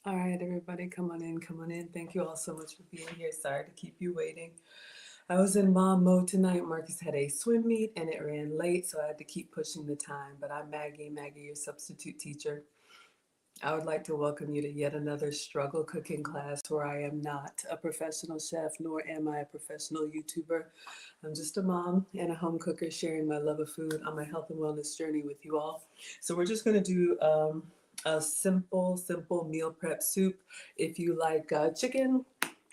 All right, everybody, come on in, come on in. Thank you all so much for being here. Sorry to keep you waiting. I was in mom mode tonight. Marcus had a swim meet and it ran late, so I had to keep pushing the time. But I'm Maggie, your substitute teacher. I would like to welcome you to yet another struggle cooking class where I am not a professional chef, nor am I a professional YouTuber. I'm just a mom and a home cooker sharing my love of food on my health and wellness journey with you all. So we're just going to do a simple meal prep soup. If you like chicken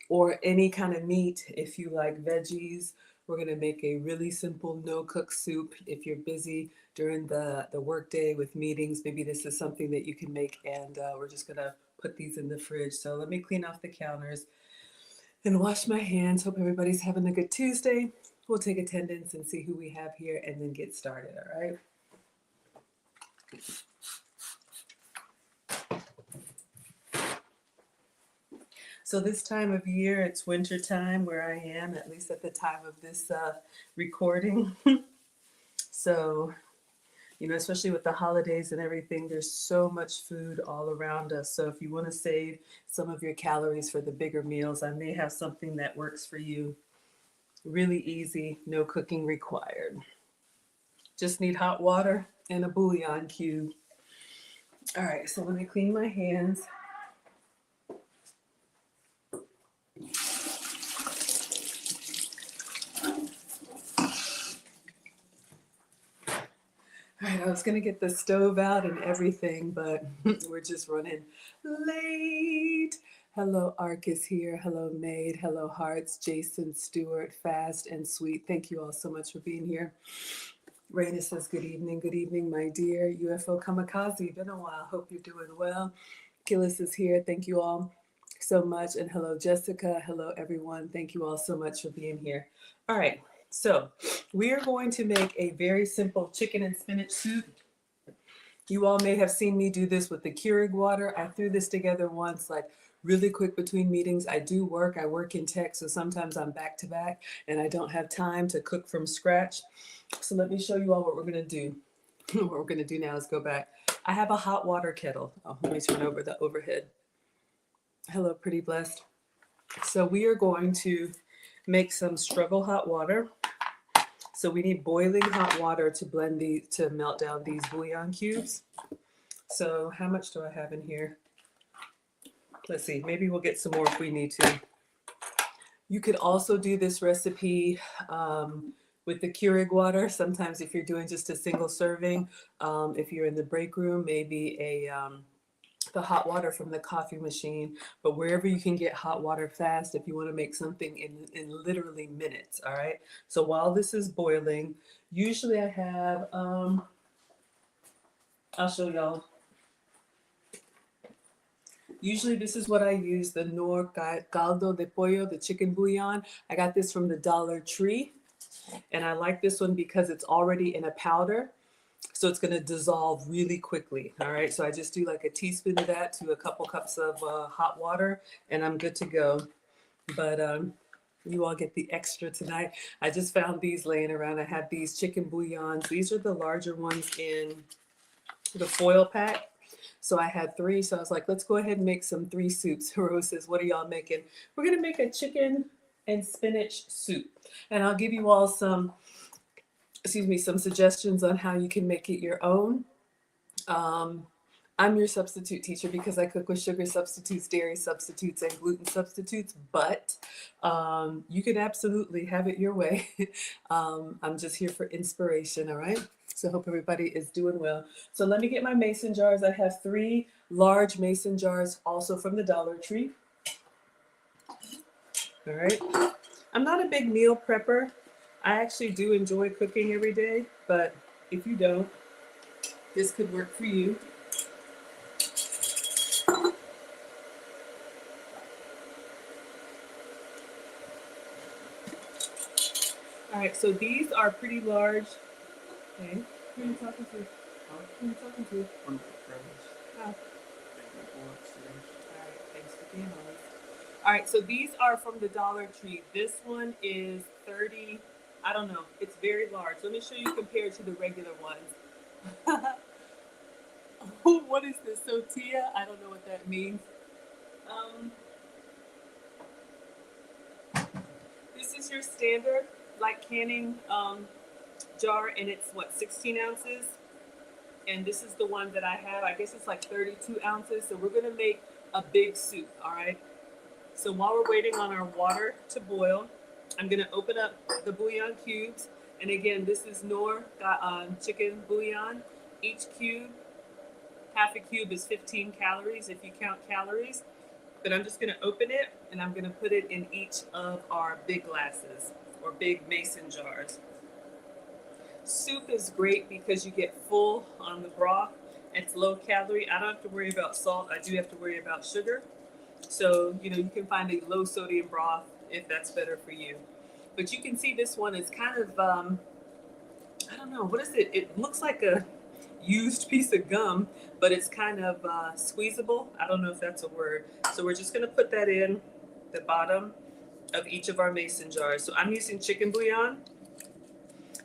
or any kind of meat, if you like veggies, we're going to make a really simple no cook soup. If you're busy during the work day with meetings, maybe this is something that you can make, and we're just going to put these in the fridge. So let me clean off the counters and wash my hands. Hope everybody's having a good Tuesday. We'll take attendance and see who we have here and then get started, all right? So this time of year, it's winter time where I am, at least at the time of this recording. So, especially with the holidays and everything, there's so much food all around us. So if you want to save some of your calories for the bigger meals, I may have something that works for you. Really easy, no cooking required. Just need hot water and a bouillon cube. All right, so let me clean my hands. All right, I was gonna get the stove out and everything, but we're just running late. Hello, Ark is here. Hello, Maid. Hello, Hearts. Jason, Stewart, Fast and Sweet. Thank you all so much for being here. Raina says, good evening, my dear. UFO Kamikaze, been a while. Hope you're doing well. Gillis is here. Thank you all so much. And hello, Jessica. Hello, everyone. Thank you all so much for being here. All right, so we are going to make a very simple chicken and spinach soup. You all may have seen me do this with the Keurig water. I threw this together once, like really quick between meetings. I do work. I work in tech, so sometimes I'm back to back and I don't have time to cook from scratch. So let me show you all what we're gonna do. What we're gonna do now is go back. I have a hot water kettle. Oh, let me turn over the overhead. Hello, pretty blessed. So we are going to make some struggle hot water. So we need boiling hot water to to melt down these bouillon cubes. So how much do I have in here? Let's see, maybe we'll get some more if we need to. You could also do this recipe with the Keurig water. Sometimes if you're doing just a single serving, if you're in the break room, maybe the hot water from the coffee machine, but wherever you can get hot water fast if you want to make something in literally minutes, all right? So while this is boiling, usually I have, I'll show y'all. Usually this is what I use, the Nor Caldo de Pollo, the chicken bouillon. I got this from the Dollar Tree, and I like this one because it's already in a powder. So it's gonna dissolve really quickly, all right? So I just do like a teaspoon of that to a couple cups of hot water, and I'm good to go. But you all get the extra tonight. I just found these laying around. I have these chicken bouillons. These are the larger ones in the foil pack. So I had three, so I was like, let's go ahead and make some three soups. Rose says, what are y'all making? We're gonna make a chicken and spinach soup. And I'll give you all some suggestions on how you can make it your own. Um, I'm your substitute teacher because I cook with sugar substitutes, dairy substitutes, and gluten substitutes, but you can absolutely have it your way. I'm just here for inspiration, all right? So I hope everybody is doing well. So let me get my mason jars. I have three large mason jars, also from the Dollar Tree. All right. I'm not a big meal prepper. I actually do enjoy cooking every day, but if you don't, this could work for you. All right, so these are pretty large. Okay, who are you talking to? Who are you talking to? One of my friends. Oh. All right, thanks for being honest. All right, so these are from the Dollar Tree. This one is 30. I don't know. It's very large. Let me show you compared to the regular ones. What is this? Sotia? I don't know what that means. Um, this is your standard like canning jar, and it's what, 16 ounces? And this is the one that I have. I guess it's like 32 ounces. So we're gonna make a big soup, all right? So while we're waiting on our water to boil, I'm gonna open up the bouillon cubes. And again, this is Knorr chicken bouillon. Each cube, half a cube is 15 calories if you count calories. But I'm just gonna open it and I'm gonna put it in each of our big glasses or big mason jars. Soup is great because you get full on the broth. It's low calorie. I don't have to worry about salt. I do have to worry about sugar. So, you can find a low sodium broth if that's better for you. But you can see this one is kind of, I don't know, what is it? It looks like a used piece of gum, but it's kind of squeezable. I don't know if that's a word. So we're just gonna put that in the bottom of each of our mason jars. So I'm using chicken bouillon.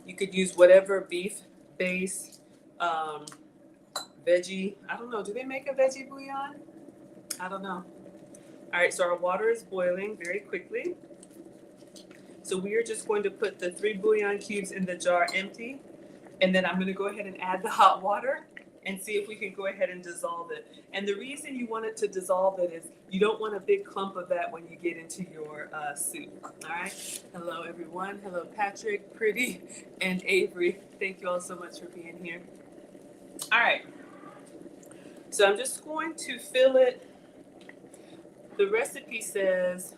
You could use whatever beef base, veggie. I don't know. Do they make a veggie bouillon? I don't know. All right, so our water is boiling very quickly. So we are just going to put the 3 bouillon cubes in the jar empty. And then I'm going to go ahead and add the hot water and see if we can go ahead and dissolve it. And the reason you want it to dissolve it is you don't want a big clump of that when you get into your soup. All right. Hello, everyone. Hello, Patrick, Pretty, and Avery. Thank you all so much for being here. All right. So I'm just going to fill it. The recipe says,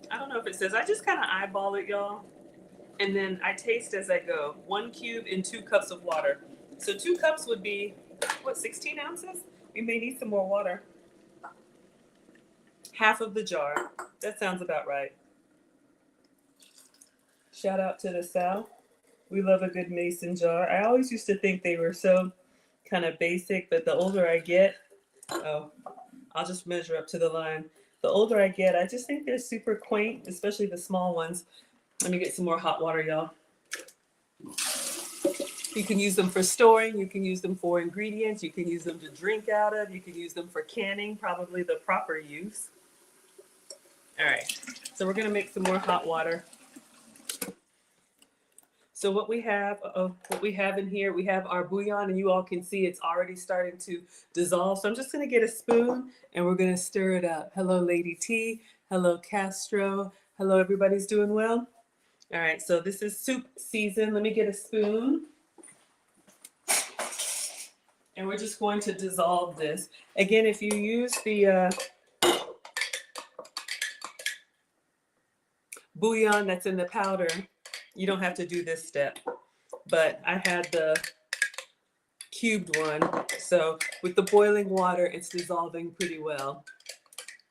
I don't know if it says, I just kind of eyeball it, y'all. And then I taste as I go. 1 cube in 2 cups of water. So 2 cups would be, what, 16 ounces? We may need some more water. Half of the jar. That sounds about right. Shout out to the South. We love a good mason jar. I always used to think they were so kind of basic, but the older I get, I'll just measure up to the line. The older I get, I just think they're super quaint, especially the small ones. Let me get some more hot water, y'all. You can use them for storing. You can use them for ingredients. You can use them to drink out of. You can use them for canning, probably the proper use. All right, so we're gonna make some more hot water. So what we have in here, we have our bouillon, and you all can see it's already starting to dissolve. So I'm just gonna get a spoon and we're gonna stir it up. Hello, Lady T. Hello, Castro. Hello, everybody's doing well? All right, so this is soup season. Let me get a spoon. And we're just going to dissolve this. Again, if you use the bouillon that's in the powder, you don't have to do this step. But I had the cubed one. So with the boiling water, it's dissolving pretty well.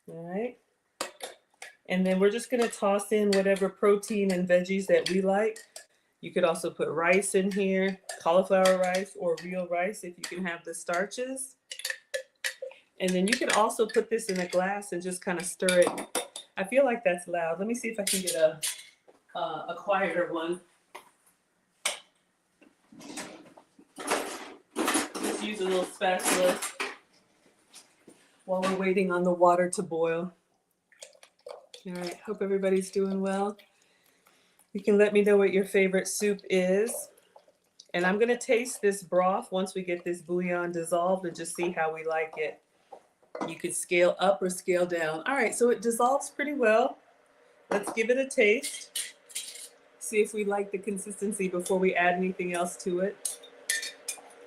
All right. And then we're just gonna toss in whatever protein and veggies that we like. You could also put rice in here, cauliflower rice or real rice if you can have the starches. And then you could also put this in a glass and just kind of stir it. I feel like that's loud. Let me see if I can get a quieter one. Just use a little spatula while we're waiting on the water to boil. All right, hope everybody's doing well. You can let me know what your favorite soup is. And I'm gonna taste this broth once we get this bouillon dissolved and just see how we like it. You could scale up or scale down. All right, so it dissolves pretty well. Let's give it a taste. See if we like the consistency before we add anything else to it.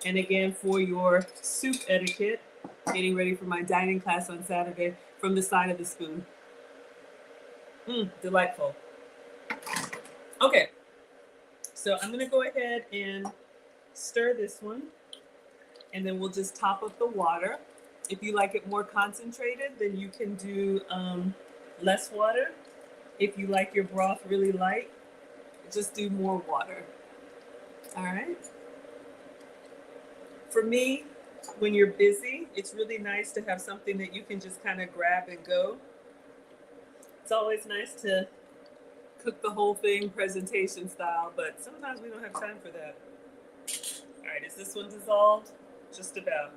And again, for your soup etiquette, getting ready for my dining class on Saturday, from the side of the spoon. Delightful. Okay, so I'm gonna go ahead and stir this one, and then we'll just top up the water. If you like it more concentrated, then you can do less water. If you like your broth really light, just do more water. All right. For me, when you're busy, it's really nice to have something that you can just kind of grab and go. It's always nice to cook the whole thing presentation style, but sometimes we don't have time for that. All right, is this one dissolved? Just about.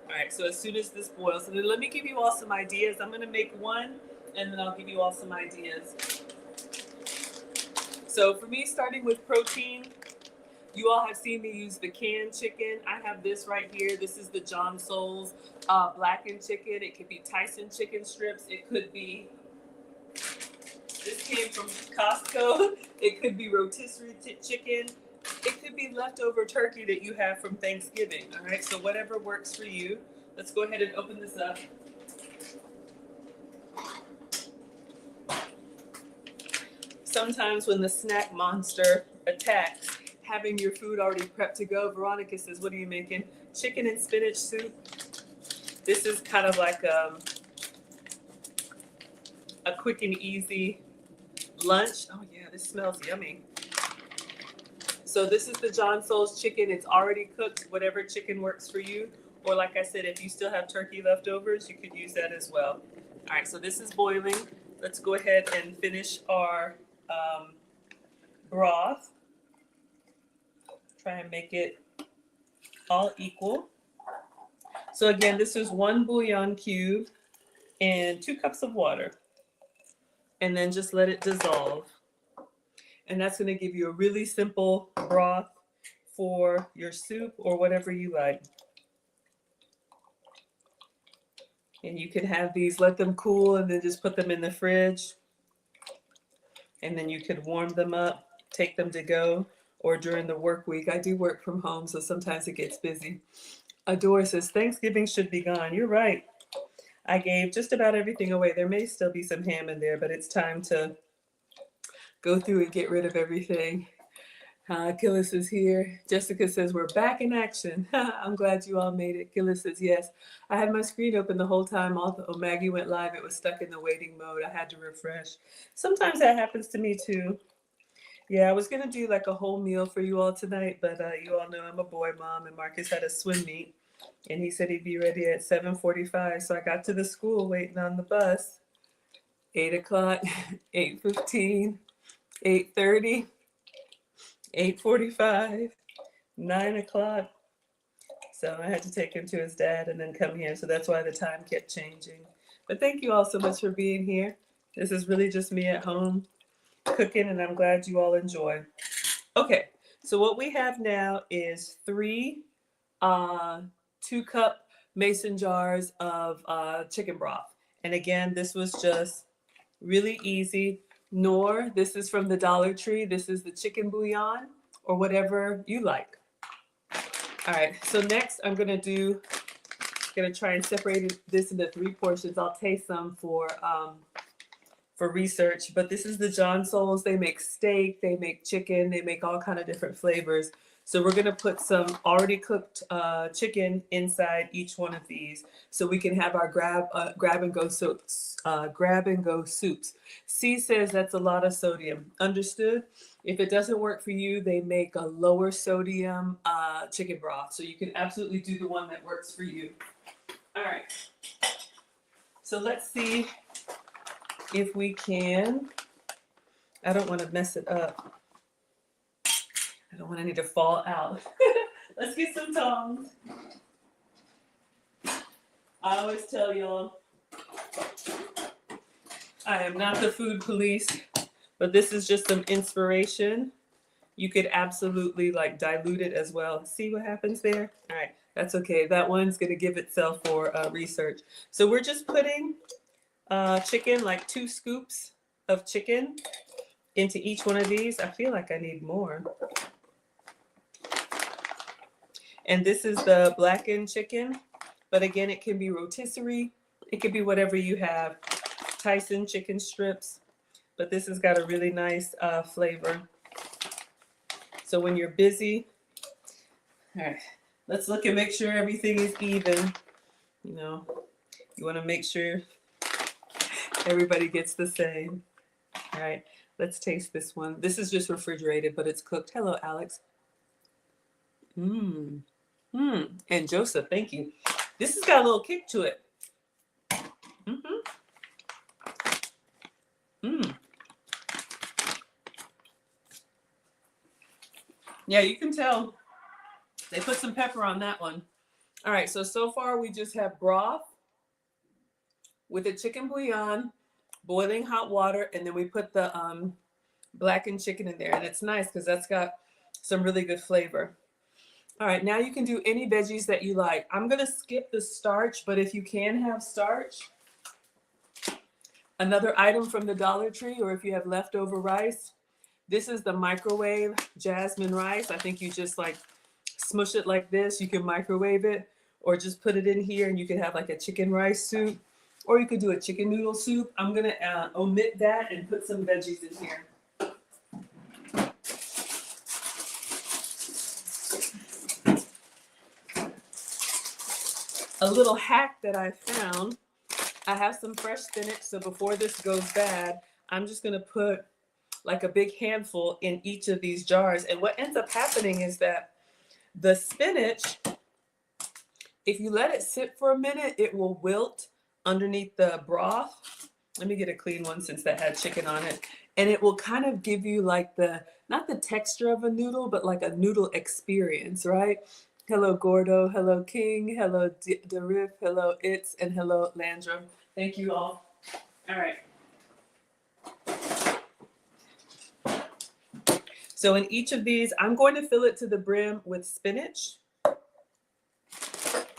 All right, so as soon as this boils, and then let me give you all some ideas. I'm going to make one, and then I'll give you all some ideas. So for me, starting with protein, you all have seen me use the canned chicken. I have this right here. This is the John Souls blackened chicken. It could be Tyson chicken strips. It could be, this came from Costco. It could be rotisserie chicken. It could be leftover turkey that you have from Thanksgiving. All right, so whatever works for you. Let's go ahead and open this up. Sometimes when the snack monster attacks, having your food already prepped to go. Veronica says, what are you making? Chicken and spinach soup. This is kind of like a quick and easy lunch. Oh yeah, this smells yummy. So this is the John Souls chicken. It's already cooked, whatever chicken works for you. Or like I said, if you still have turkey leftovers, you could use that as well. All right, so this is boiling. Let's go ahead and finish our broth. Try and make it all equal. So again, this is 1 bouillon cube and 2 cups of water. And then just let it dissolve. And that's going to give you a really simple broth for your soup or whatever you like. And you can have these, let them cool, and then just put them in the fridge. And then you could warm them up, take them to go, or during the work week. I do work from home, so sometimes it gets busy. Adore says, Thanksgiving should be gone. You're right. I gave just about everything away. There may still be some ham in there, but it's time to go through and get rid of everything. Killis is here. Jessica says, we're back in action. I'm glad you all made it. Killis says, yes. I had my screen open the whole time. Although Maggie went live, it was stuck in the waiting mode. I had to refresh. Sometimes that happens to me too. Yeah, I was going to do like a whole meal for you all tonight, but you all know I'm a boy mom, and Marcus had a swim meet, and he said he'd be ready at 7:45. So I got to the school waiting on the bus. 8 o'clock, 8:15, 8:30. 8:45, 9 o'clock. So I had to take him to his dad and then come here. So that's why the time kept changing. But thank you all so much for being here. This is really just me at home cooking, and I'm glad you all enjoy. Okay, so what we have now is 3 2-cup mason jars of chicken broth. And again, this was just really easy. Nor, this is from the Dollar Tree. This is the chicken bouillon or whatever you like. All right, so next I'm gonna try and separate this into 3 portions. I'll taste some for research, but this is the John Souls. They make steak, they make chicken, they make all kind of different flavors. So we're gonna put some already cooked chicken inside each one of these, so we can have our grab and go soups. C says that's a lot of sodium. Understood. If it doesn't work for you, they make a lower sodium chicken broth, so you can absolutely do the one that works for you. All right. So let's see if we can. I don't want to mess it up. I don't want any to fall out. Let's get some tongs. I always tell y'all, I am not the food police, but this is just some inspiration. You could absolutely like dilute it as well. See what happens there? All right, that's okay. That one's gonna give itself for research. So we're just putting chicken, like 2 scoops of chicken into each one of these. I feel like I need more. And this is the blackened chicken, but again, it can be rotisserie. It could be whatever you have. Tyson chicken strips, but this has got a really nice flavor. So when you're busy, all right, let's look and make sure everything is even. You know, you want to make sure everybody gets the same. All right, let's taste this one. This is just refrigerated, but it's cooked. Hello, Alex. And Joseph, thank you. This has got a little kick to it. Yeah, you can tell they put some pepper on that one. All right, so far we just have broth with the chicken bouillon, boiling hot water, and then we put the blackened chicken in there. And it's nice because that's got some really good flavor. All right, now you can do any veggies that you like. I'm gonna skip the starch, but if you can have starch, another item from the Dollar Tree, or if you have leftover rice, this is the microwave jasmine rice. I think you just like smush it like this. You can microwave it, or just put it in here and you can have like a chicken rice soup, or you could do a chicken noodle soup. I'm gonna omit that and put some veggies in here. A little hack that I found, I have some fresh spinach, so before this goes bad, I'm just gonna put like a big handful in each of these jars. And what ends up happening is that the spinach, if you let it sit for a minute, it will wilt underneath the broth. Let me get a clean one since that had chicken on it. And it will kind of give you like the, not the texture of a noodle, but like a noodle experience, right? Hello, Gordo. Hello, King. Hello, Darif. Hello, It's. And hello, Landrum. Thank you all. All right. So in each of these, I'm going to fill it to the brim with spinach.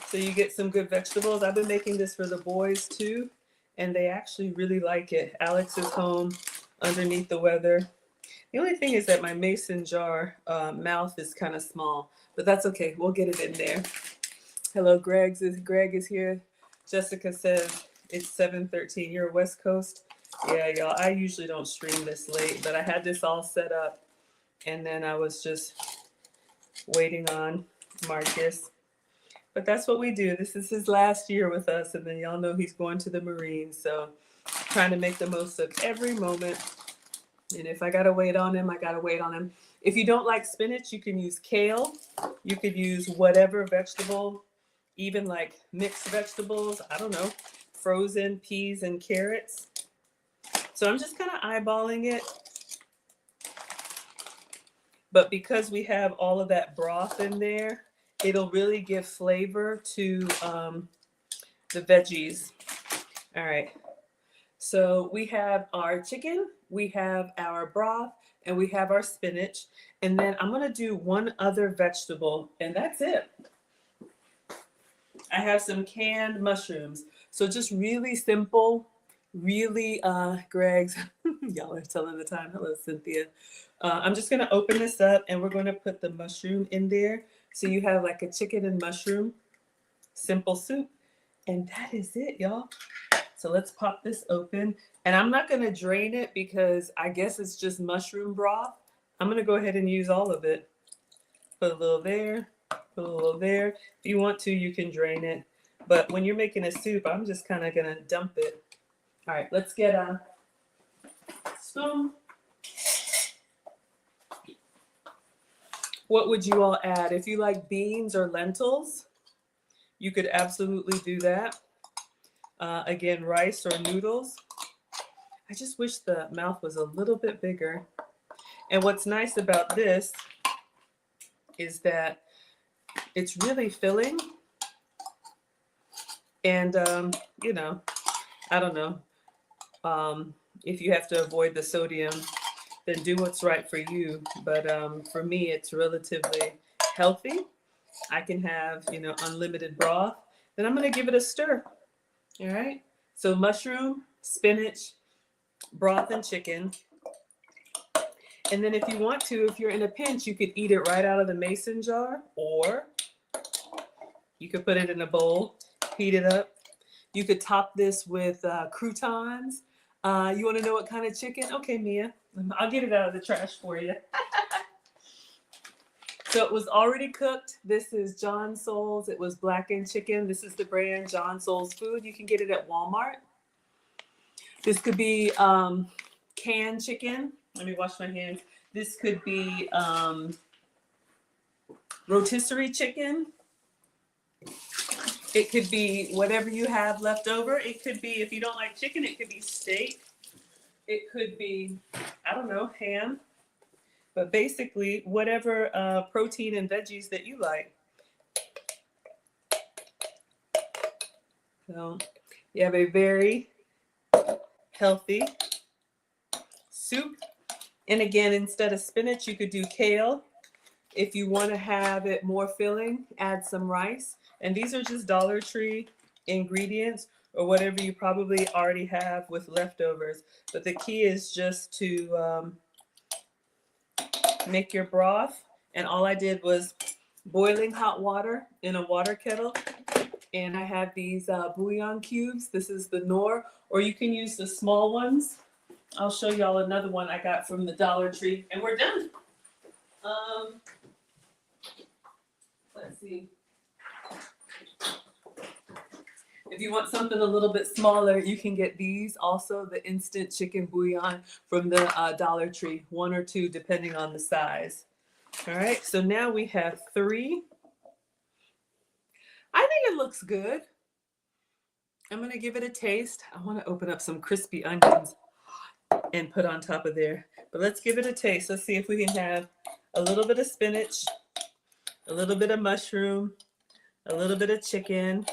So you get some good vegetables. I've been making this for the boys too, and they actually really like it. Alex is home underneath the weather. The only thing is that my mason jar mouth is kind of small, but that's okay. We'll get it in there. Hello, Greg is here. Jessica says it's 7:13. You're West Coast. Yeah, y'all. I usually don't stream this late, but I had this all set up, and then I was just waiting on Marcus. But that's what we do. This is his last year with us, and then y'all know he's going to the Marines. So trying to make the most of every moment. And if I gotta wait on him, I gotta wait on him. If you don't like spinach, you can use kale. You could use whatever vegetable, even like mixed vegetables. I don't know, frozen peas and carrots. So I'm just kind of eyeballing it. But because we have all of that broth in there, it'll really give flavor to the veggies. All right. So we have our chicken, we have our broth, and we have our spinach. And then I'm going to do one other vegetable, and that's it. I have some canned mushrooms. So just really simple, really, Greg's, y'all are telling the time. Hello, Cynthia. I'm just going to open this up, and we're going to put the mushroom in there. So you have like a chicken and mushroom simple soup. And that is it, y'all. So let's pop this open. And I'm not going to drain it because I guess it's just mushroom broth. I'm going to go ahead and use all of it. Put a little there, put a little there. If you want to, you can drain it. But when you're making a soup, I'm just kind of going to dump it. All right, let's get a spoon. What would you all add? If you like beans or lentils, you could absolutely do that. Again, rice or noodles. I just wish the mouth was a little bit bigger. And what's nice about this is that it's really filling. And, you know, I don't know. If you have to avoid the sodium, then do what's right for you. But for me, it's relatively healthy. I can have, you know, unlimited broth. Then I'm going to give it a stir. All right. So mushroom, spinach, broth, and chicken. And then if you want to, if you're in a pinch, you could eat it right out of the mason jar, or you could put it in a bowl, heat it up. You could top this with croutons. You want to know what kind of chicken? Okay, Mia, I'll get it out of the trash for you. So it was already cooked. This is John Soul's. It was blackened chicken. This is the brand John Soul's Food. You can get it at Walmart. This could be canned chicken. Let me wash my hands. This could be rotisserie chicken. It could be whatever you have left over. It could be, if you don't like chicken, it could be steak. It could be, I don't know, ham. But basically, whatever protein and veggies that you like. So you have a very healthy soup. And again, instead of spinach, you could do kale. If you want to have it more filling, add some rice. And these are just Dollar Tree ingredients or whatever you probably already have with leftovers. But the key is just to make your broth. And all I did was boiling hot water in a water kettle. And I have these bouillon cubes. This is the Knorr, or you can use the small ones. I'll show y'all another one I got from the Dollar Tree, and we're done. Let's see. If you want something a little bit smaller, you can get these also, the instant chicken bouillon from the Dollar Tree, 1 or 2 depending on the size. All right, so now we have 3. I think it looks good. I'm gonna give it a taste. I want to open up some crispy onions and put on top of there. But let's give it a taste. Let's see if we can have a little bit of spinach, a little bit of mushroom, a little bit of chicken.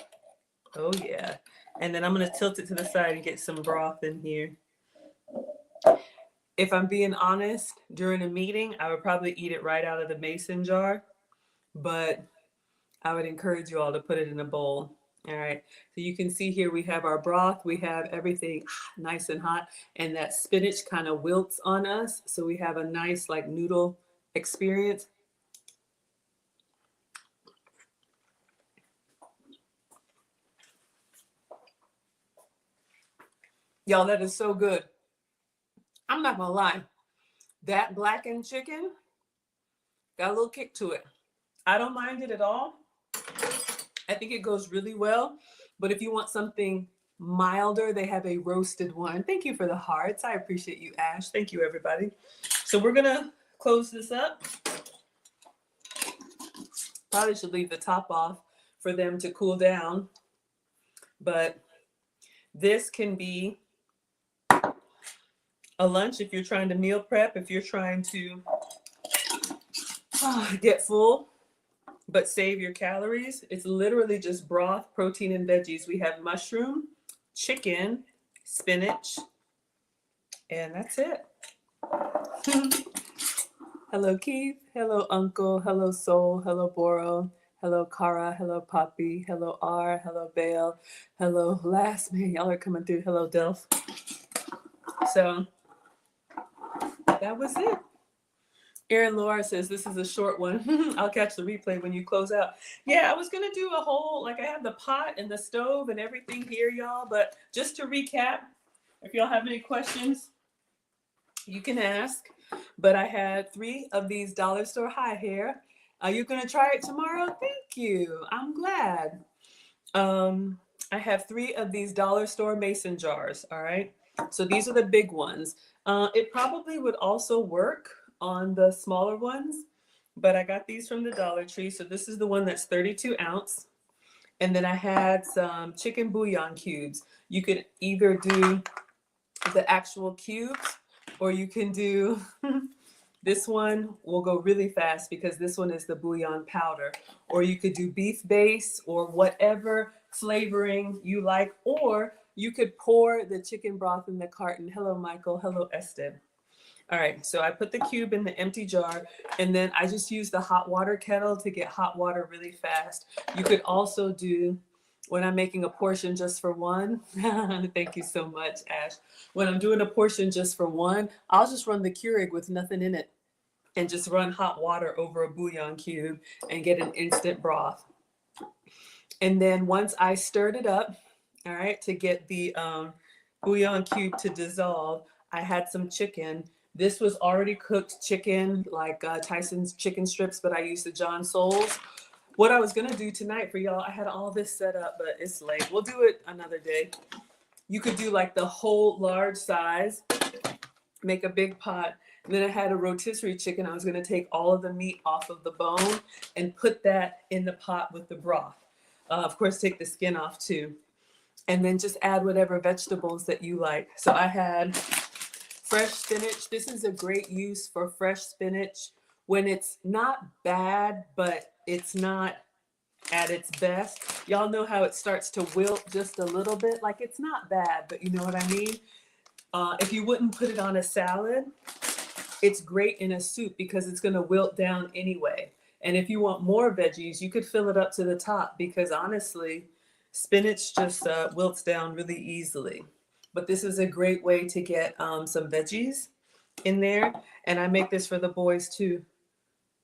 Oh yeah. And then I'm gonna tilt it to the side and get some broth in here. If I'm being honest, during a meeting, I would probably eat it right out of the mason jar, but I would encourage you all to put it in a bowl. All right, so you can see here we have our broth, we have everything nice and hot, and that spinach kind of wilts on us, so we have a nice like noodle experience. Y'all, that is so good. I'm not gonna lie, that blackened chicken got a little kick to it. I don't mind it at all. I think it goes really well. But if you want something milder, they have a roasted one. Thank you for the hearts. I appreciate you, Ash. Thank you, everybody. So we're gonna close this up. Probably should leave the top off for them to cool down. But this can be a lunch if you're trying to meal prep, if you're trying to get full but save your calories. It's literally just broth, protein, and veggies. We have mushroom, chicken, spinach, and that's it. Hello, Keith. Hello, Uncle. Hello, Soul. Hello, Boro. Hello, Kara. Hello, Poppy. Hello, R. Hello, Bale. Hello, Last Man. Y'all are coming through. Hello, Delph. So that was it. Erin Laura says this is a short one. I'll catch the replay when you close out. Yeah, I was gonna do a whole, like I have the pot and the stove and everything here, y'all. But just to recap, if y'all have any questions, you can ask. But I had 3 of these dollar store high hair. Are you gonna try it tomorrow? Thank you. I'm glad. I have 3 of these dollar store mason jars. All right. So these are the big ones. It probably would also work on the smaller ones, but I got these from the Dollar Tree. So this is the one that's 32 ounce. And then I had some chicken bouillon cubes. You could either do the actual cubes or you can do this one will go really fast because this one is the bouillon powder, or you could do beef base or whatever flavoring you like, or you could pour the chicken broth in the carton. Hello, Michael. Hello, Ested. All right, so I put the cube in the empty jar, and then I just use the hot water kettle to get hot water really fast. You could also do, when I'm making a portion just for one, thank you so much, Ash. When I'm doing a portion just for one, I'll just run the Keurig with nothing in it and just run hot water over a bouillon cube and get an instant broth. And then once I stirred it up, all right, to get the bouillon cube to dissolve, I had some chicken. This was already cooked chicken, like Tyson's chicken strips, but I used the John Souls. What I was gonna do tonight for y'all, I had all this set up, but it's late. We'll do it another day. You could do like the whole large size, make a big pot. And then I had a rotisserie chicken. I was gonna take all of the meat off of the bone and put that in the pot with the broth. Of course, take the skin off too. And then just add whatever vegetables that you like. So I had fresh spinach. This is a great use for fresh spinach when it's not bad, but it's not at its best. Y'all know how it starts to wilt just a little bit. Like it's not bad, but you know what I mean? If you wouldn't put it on a salad, it's great in a soup because it's going to wilt down anyway. And if you want more veggies, you could fill it up to the top because honestly, spinach just wilts down really easily. But this is a great way to get some veggies in there. And I make this for the boys too.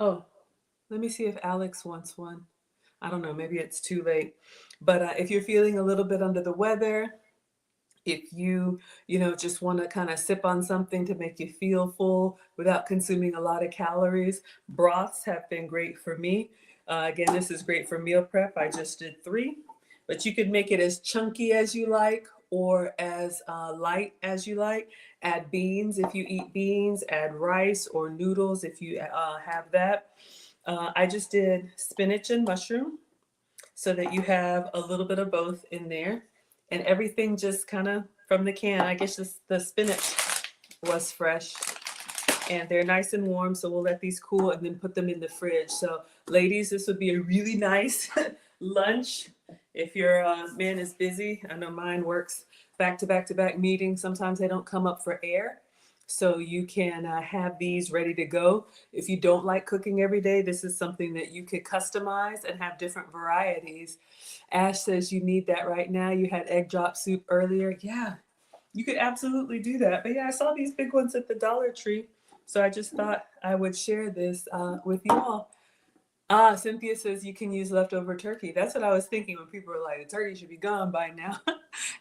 Oh, let me see if Alex wants one. I don't know, maybe it's too late. But if you're feeling a little bit under the weather, if you just want to kind of sip on something to make you feel full without consuming a lot of calories, broths have been great for me. Again, this is great for meal prep. I just did 3, but you could make it as chunky as you like or as light as you like. Add beans if you eat beans, add rice or noodles if you have that. I just did spinach and mushroom so that you have a little bit of both in there. And everything just kind of from the can. I guess the spinach was fresh and they're nice and warm. So we'll let these cool and then put them in the fridge. So ladies, this would be a really nice lunch. If your man is busy, I know mine works back to back to back meetings. Sometimes they don't come up for air. So you can have these ready to go. If you don't like cooking every day, this is something that you could customize and have different varieties. Ash says you need that right now. You had egg drop soup earlier. Yeah, you could absolutely do that. But yeah, I saw these big ones at the Dollar Tree. So I just thought I would share this with you all. Cynthia says you can use leftover turkey. That's what I was thinking when people were like, the turkey should be gone by now.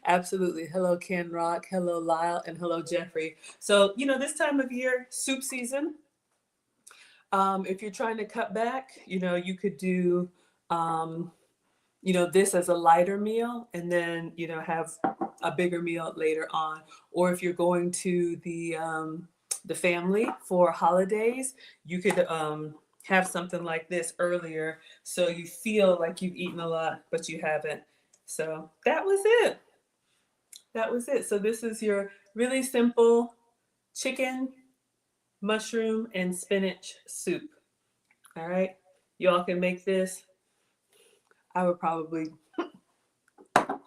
Absolutely. Hello, Ken Rock. Hello, Lyle. And hello, Jeffrey. So, this time of year, soup season. If you're trying to cut back, you could do, this as a lighter meal and then, have a bigger meal later on. Or if you're going to the family for holidays, you could have something like this earlier so you feel like you've eaten a lot, but you haven't. So that was it. That was it. So this is your really simple chicken, mushroom, and spinach soup. All right. Y'all can make this. I would probably,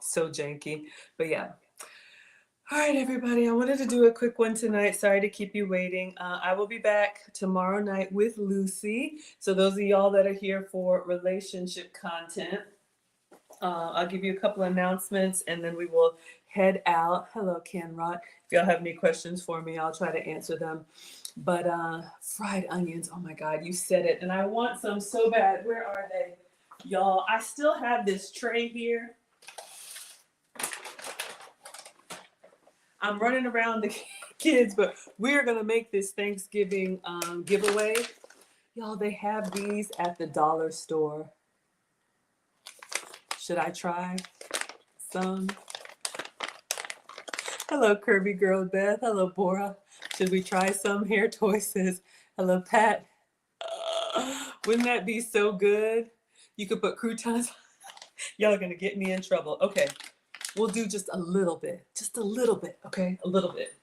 so janky, but yeah. All right, everybody. I wanted to do a quick one tonight. Sorry to keep you waiting. I will be back tomorrow night with Lucy. So those of y'all that are here for relationship content, I'll give you a couple announcements and then we will head out. Hello, Ken Rock. If y'all have any questions for me, I'll try to answer them. But fried onions, oh my God, you said it. And I want some so bad. Where are they? Y'all, I still have this tray here. I'm running around the kids, but we're going to make this Thanksgiving giveaway. Y'all, they have these at the dollar store. Should I try some? Hello, Kirby Girl Beth. Hello, Bora. Should we try some? Hair Toy says, hello, Pat. Wouldn't that be so good? You could put croutons. Y'all are going to get me in trouble. Okay. We'll do just a little bit, okay? A little bit.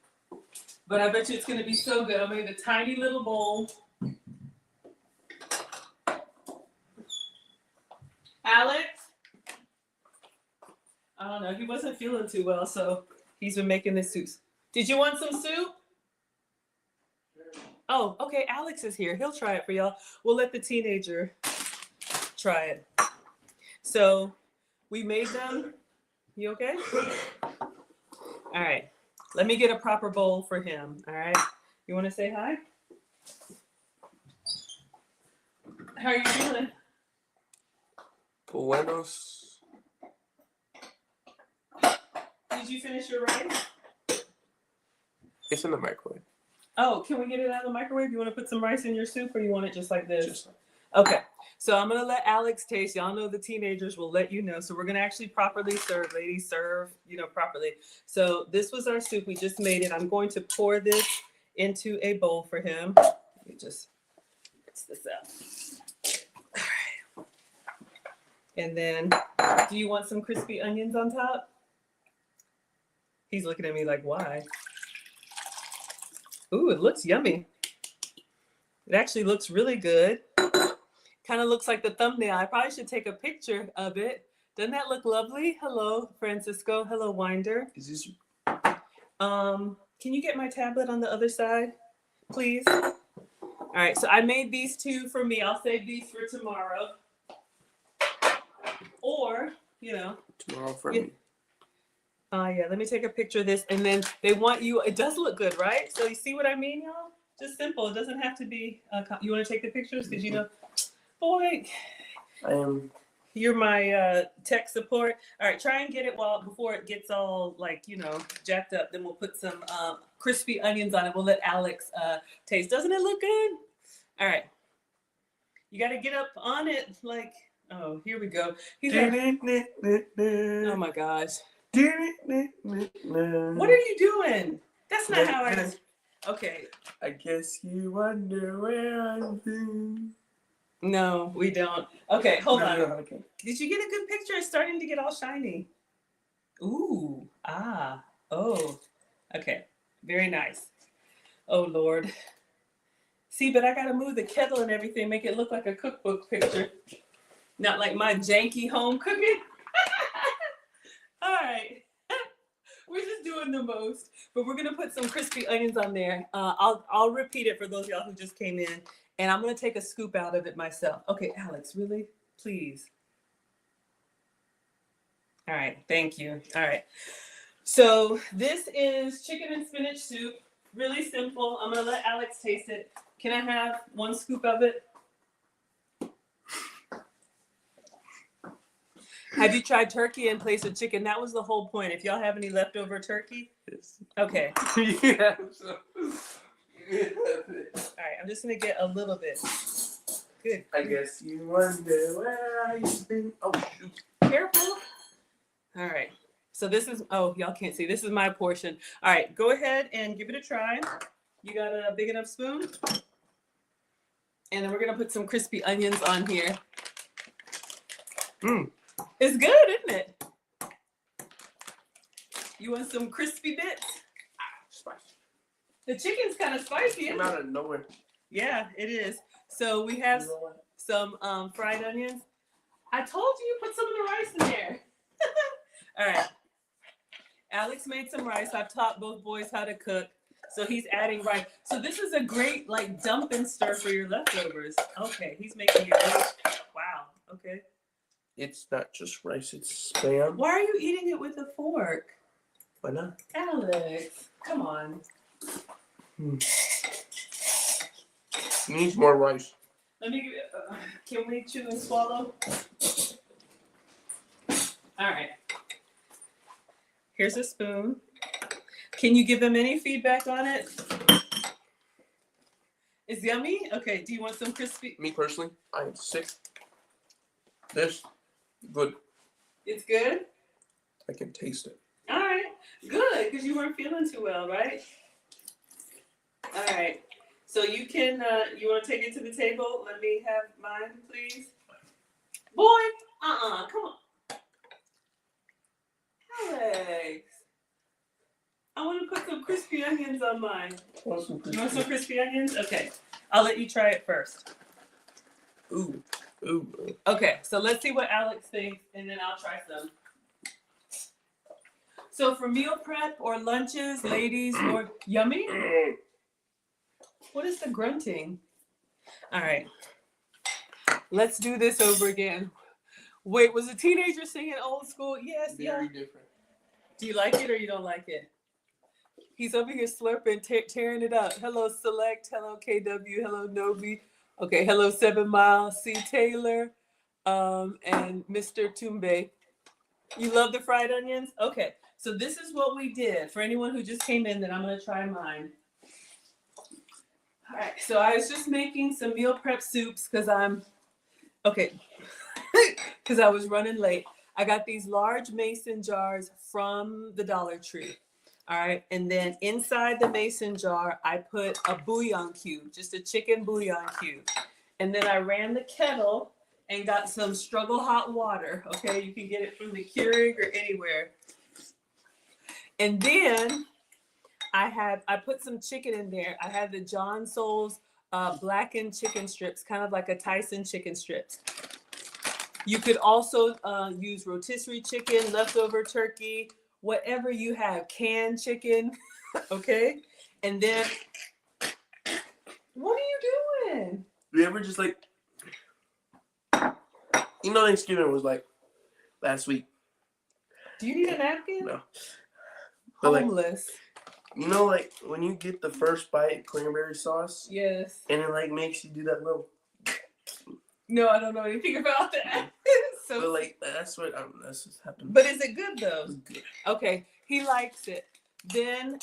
But I bet you it's gonna be so good. I made a tiny little bowl. Alex? I don't know, he wasn't feeling too well, so he's been making this soup. Did you want some soup? Oh, okay, Alex is here. He'll try it for y'all. We'll let the teenager try it. So we made them. You okay? All right. Let me get a proper bowl for him. All right. You want to say hi? How are you feeling? Buenos. Did you finish your rice? It's in the microwave. Oh, can we get it out of the microwave? You want to put some rice in your soup or you want it just like this? Just like Okay. So I'm going to let Alex taste. Y'all know the teenagers will let you know. So we're going to actually properly serve. Ladies, serve, properly. So this was our soup. We just made it. I'm going to pour this into a bowl for him. Let me just mix this out. All right. And then, do you want some crispy onions on top? He's looking at me like, why? Ooh, it looks yummy. It actually looks really good. Kind of looks like the thumbnail. I probably should take a picture of it. Doesn't that look lovely? Hello, Francisco. Hello, Winder. Is this? Can you get my tablet on the other side, please? All right, so I made these two for me. I'll save these for tomorrow. Or, Tomorrow for yeah. me. Yeah, let me take a picture of this. And then they want you, it does look good, right? So you see what I mean, y'all? Just simple. It doesn't have to be, you want to take the pictures? Because, boy, I am. you're my tech support. All right, try and get it before it gets all jacked up. Then we'll put some crispy onions on it. We'll let Alex taste. Doesn't it look good? All right. You got to get up on it oh, here we go. Oh my gosh. What are you doing? That's not how I... Okay. I guess you wonder where I've been. No, we don't. Okay, hold on. Okay. Did you get a good picture? It's starting to get all shiny. Ooh. Ah. Oh. Okay. Very nice. Oh, Lord. See, but I got to move the kettle and everything, make it look like a cookbook picture. Not like my janky home cooking. All right. We're just doing the most. But we're going to put some crispy onions on there. I'll repeat it for those of y'all who just came in. And I'm going to take a scoop out of it myself. Okay, Alex, really? Please. All right, thank you. All right. So this is chicken and spinach soup. Really simple. I'm going to let Alex taste it. Can I have one scoop of it? Have you tried turkey in place of chicken? That was the whole point. If y'all have any leftover turkey. Yes. Okay. Yeah. All right, I'm just going to get a little bit. Good. I guess you wonder where I've been. Oh, shoot. Careful. All right. So this is, y'all can't see. This is my portion. All right, go ahead and give it a try. You got a big enough spoon? And then we're going to put some crispy onions on here. It's good, isn't it? You want some crispy bits? Spicy. The chicken's kind of spicy, Came isn't out it? of nowhere. Yeah, it is. So we have some fried onions. I told you put some of the rice in there. All right. Alex made some rice. I've taught both boys how to cook. So he's adding rice. So this is a great dump and stir for your leftovers. Okay, he's making it rich. Wow. Okay. It's not just rice, it's spam. Why are you eating it with a fork? Why not? Alex, come on. Needs more rice. Let me, can we chew and swallow? All right. Here's a spoon. Can you give him any feedback on it? It's yummy? Okay, do you want some crispy? Me personally, I am sick. This, good. It's good? I can taste it. All right, good, because you weren't feeling too well, right? All right, so you can, you want to take it to the table? Let me have mine, please. Boy, come on. Alex, I want to put some crispy onions on mine. You want some crispy onions? Okay, I'll let you try it first. Ooh, ooh. Okay, so let's see what Alex thinks, and then I'll try some. So for meal prep or lunches, ladies, or yummy? What is the grunting? All right, let's do this over again. Wait, was a teenager singing old school? Yes, Very different. Do you like it or you don't like it? He's over here slurping, tearing it up. Hello, Select. Hello, KW. Hello, Nobi. Okay, hello, 7 Mile. C. Taylor and Mr. Tumbe. You love the fried onions? Okay, so this is what we did. For anyone who just came in, then I'm going to try mine. All right, so I was just making some meal prep soups because because I was running late. I got these large mason jars from the Dollar Tree. All right. And then inside the mason jar, I put a bouillon cube, just a chicken bouillon cube. And then I ran the kettle and got some struggle hot water. Okay. You can get it from the Keurig or anywhere. And then I put some chicken in there. I had the John Souls blackened chicken strips, kind of like a Tyson chicken strips. You could also use rotisserie chicken, leftover turkey, whatever you have, canned chicken, okay? And then, what are you doing? You ever just like, Thanksgiving was like last week. Do you need a napkin? No. But Homeless. like when you get the first bite cranberry sauce, Yes. and it like makes you do that little. No, I don't know anything about that. So, But like that's what happened. but is it good though? It's good. Okay, he likes it. Then,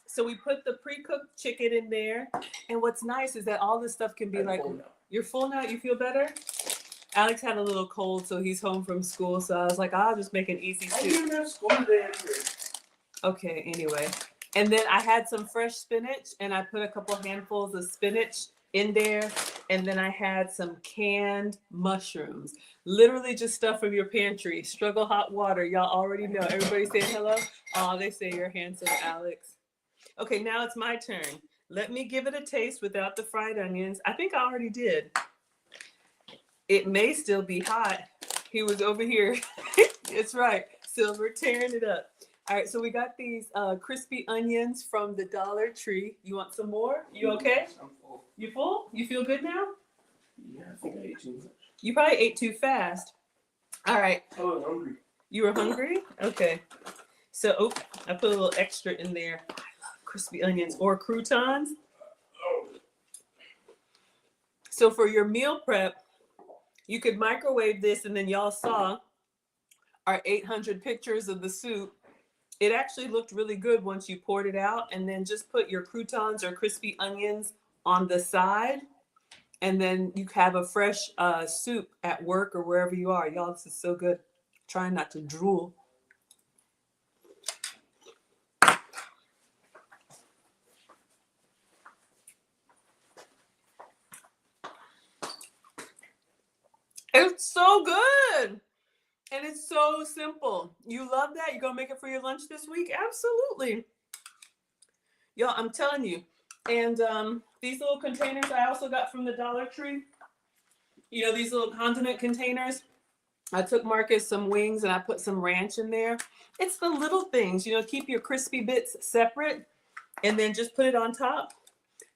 so we put the pre-cooked chicken in there, and what's nice is that all this stuff can be like. You're full now. You feel better? Alex had a little cold, so he's home from school. So I was like, I'll just make an easy I soup. didn't have school today. Okay, anyway. And then I had some fresh spinach, and I put a couple handfuls of spinach in there. And then I had some canned mushrooms. Literally just stuff from your pantry. Struggle hot water. Y'all already know. Everybody saying hello? Oh, they say you're handsome, Alex. Okay, now it's my turn. Let me give it a taste without the fried onions. I think I already did. It may still be hot. He was over here. It's right. Silver tearing it up. All right, so we got these crispy onions from the Dollar Tree. You want some more? You okay? I'm full. You full? You feel good now? Yeah, I think I ate too much. You probably ate too fast. All right. I was hungry. You were hungry? Okay. So, I put a little extra in there. I love crispy onions or croutons. So for your meal prep, you could microwave this, and then y'all saw our 800 pictures of the soup. It actually looked really good once you poured it out, and then just put your croutons or crispy onions on the side, and then you have a fresh soup at work or wherever you are. Y'all, this is so good. Trying not to drool. It's so good. And it's so simple. You love that? You gonna make it for your lunch this week? Absolutely. Y'all, I'm telling you. And these little containers I also got from the Dollar Tree. You know, these little condiment containers. I took Marcus some wings and I put some ranch in there. It's the little things, keep your crispy bits separate and then just put it on top.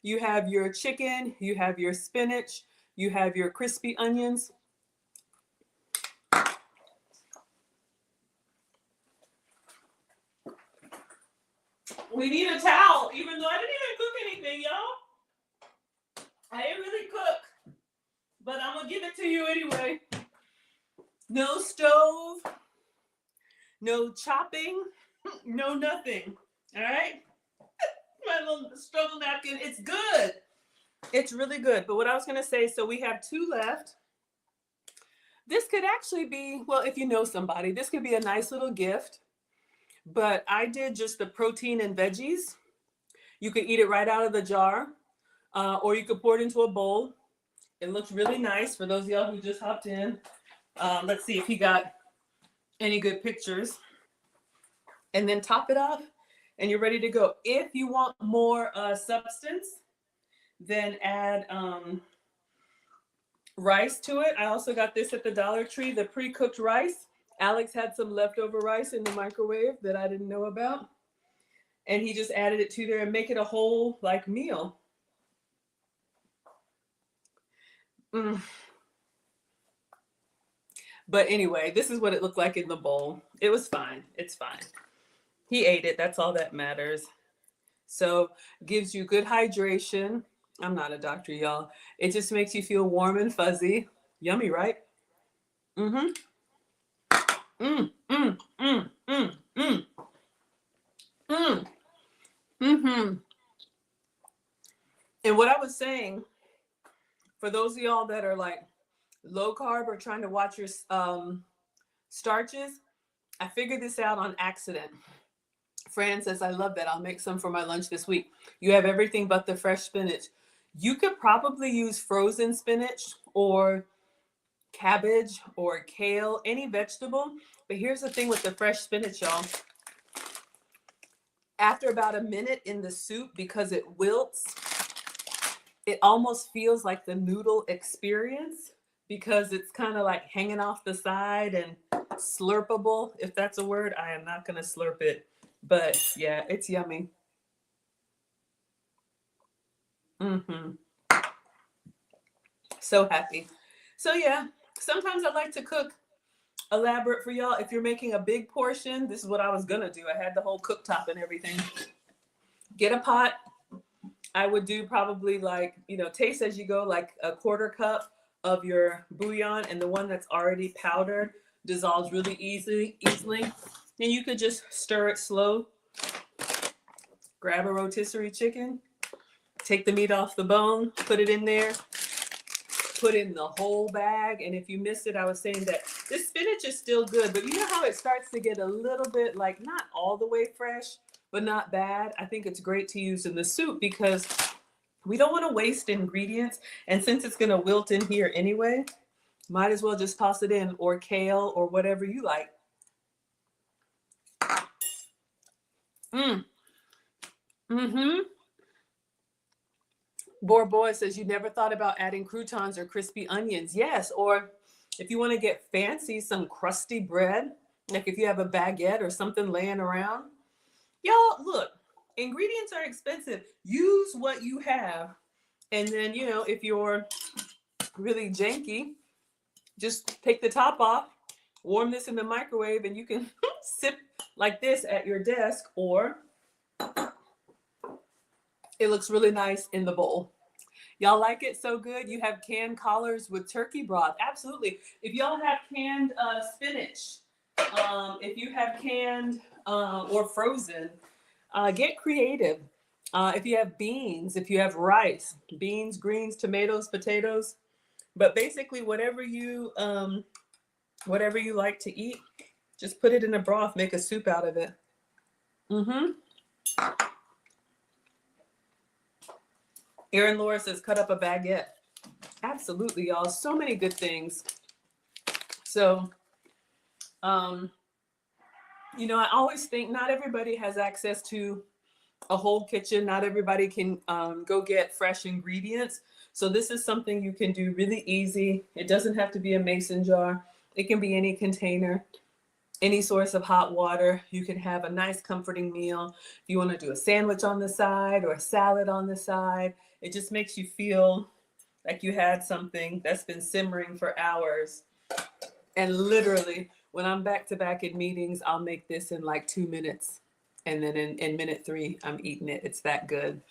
You have your chicken, you have your spinach, you have your crispy onions. We need a towel, even though I didn't even cook anything, y'all. I didn't really cook, but I'm gonna give it to you anyway. No stove, no chopping, no nothing. All right? My little struggle napkin. It's good. It's really good. But what I was gonna say, so we have 2 left. This could actually be, well, if you know somebody, this could be a nice little gift. But I did just the protein and veggies. You could eat it right out of the jar, or you could pour it into a bowl. It looks really nice for those of y'all who just hopped in. Let's see if he got any good pictures. And then top it off, and you're ready to go. If you want more substance, then add rice to it. I also got this at the Dollar Tree, the pre-cooked rice. Alex had some leftover rice in the microwave that I didn't know about. And he just added it to there and make it a whole meal. But anyway, this is what it looked like in the bowl. It was fine. It's fine. He ate it. That's all that matters. So gives you good hydration. I'm not a doctor, y'all. It just makes you feel warm and fuzzy. Yummy, right? Mm-hmm. And what I was saying, for those of y'all that are low carb or trying to watch your starches, I figured this out on accident. Fran says, I love that. I'll make some for my lunch this week. You have everything but the fresh spinach. You could probably use frozen spinach or cabbage or kale, any vegetable. But here's the thing with the fresh spinach, y'all. After about a minute in the soup, because it wilts, it almost feels like the noodle experience because it's kind of like hanging off the side and slurpable, if that's a word. I am not going to slurp it, but yeah, it's yummy. Mm-hmm. So happy. So yeah, sometimes I like to cook elaborate for y'all. If you're making a big portion, this is what I was gonna do. I had the whole cooktop and everything. Get a pot. I would do probably like, taste as you go, like a quarter cup of your bouillon, and the one that's already powdered dissolves really easily. Then you could just stir it slow. Grab a rotisserie chicken, take the meat off the bone, put it in there, put in the whole bag. And if you missed it, I was saying that this spinach is still good, but you know how it starts to get a little bit like not all the way fresh, but not bad. I think it's great to use in the soup because we don't want to waste ingredients. And since it's going to wilt in here anyway, might as well just toss it in, or kale or whatever you like. Mm-hmm. Boy says you never thought about adding croutons or crispy onions. Yes, or if you want to get fancy, some crusty bread, like if you have a baguette or something laying around. Y'all, look, ingredients are expensive. Use what you have. And then, if you're really janky, just take the top off, warm this in the microwave, and you can sip like this at your desk, or it looks really nice in the bowl. Y'all like it so good? You have canned collards with turkey broth. Absolutely. If y'all have canned spinach, if you have canned or frozen, get creative. If you have beans, if you have rice, beans, greens, tomatoes, potatoes, but basically whatever you like to eat, just put it in a broth, make a soup out of it. Mm-hmm. Erin Laura says, cut up a baguette. Absolutely, y'all. So many good things. So, I always think not everybody has access to a whole kitchen. Not everybody can go get fresh ingredients. So this is something you can do really easy. It doesn't have to be a mason jar. It can be any container, any source of hot water. You can have a nice comforting meal. If you want to do a sandwich on the side or a salad on the side, it just makes you feel like you had something that's been simmering for hours. And literally, when I'm back to back in meetings, I'll make this in like 2 minutes. And then in minute 3, I'm eating it. It's that good.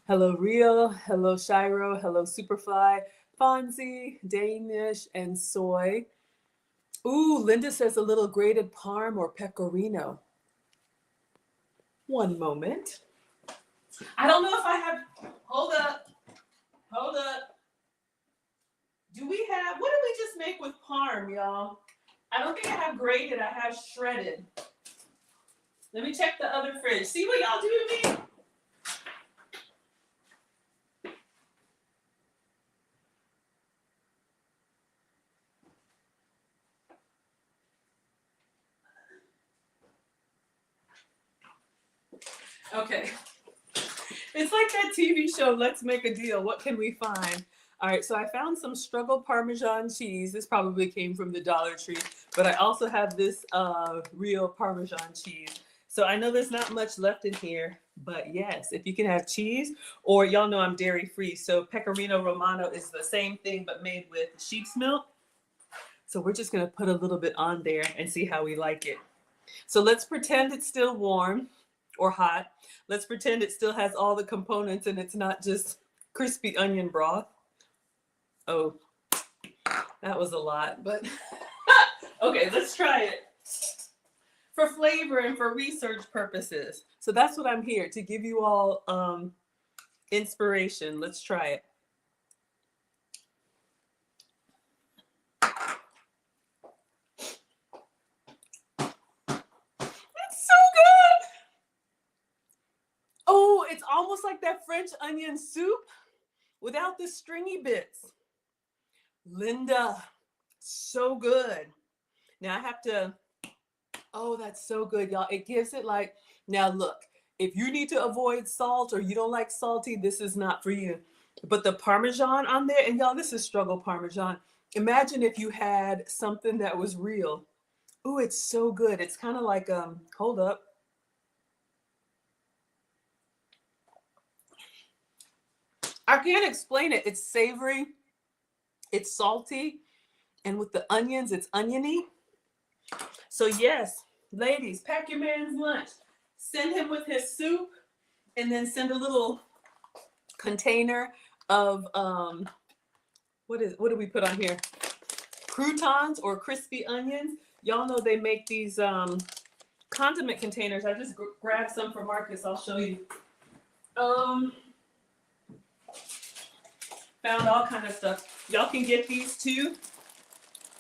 Hello, Real. Hello, Shiro. Hello, Superfly, Fonzie, Danish, and Soy. Ooh, Linda says a little grated parm or pecorino. One moment. I don't know if I have, hold up. Do we have, what did we just make with parm, y'all? I don't think I have grated, I have shredded. Let me check the other fridge. See what y'all do to me? Okay. It's like that TV show, Let's Make a Deal. What can we find? All right, so I found some struggle Parmesan cheese. This probably came from the Dollar Tree, but I also have this real Parmesan cheese. So I know there's not much left in here, but yes, if you can have cheese, or y'all know I'm dairy free. So Pecorino Romano is the same thing, but made with sheep's milk. So we're just gonna put a little bit on there and see how we like it. So let's pretend it's still warm or hot. Let's pretend it still has all the components and it's not just crispy onion broth. Oh, that was a lot, but okay, let's try it. For flavor and for research purposes. So that's what I'm here to give you all inspiration. Let's try it. Oh, it's almost like that French onion soup without the stringy bits. Linda, so good. Now I have to, oh, that's so good, y'all. It gives it like, now look, if you need to avoid salt or you don't like salty, this is not for you. But the Parmesan on there, and y'all, this is struggle Parmesan. Imagine if you had something that was real. Ooh, it's so good. It's kind of like, hold up. I can't explain it. It's savory, it's salty, and with the onions, it's oniony. So yes, ladies, pack your man's lunch. Send him with his soup, and then send a little container of what do we put on here? Croutons or crispy onions. Y'all know they make these condiment containers. I just grabbed some for Marcus. I'll show you. Found all kind of stuff. Y'all can get these too.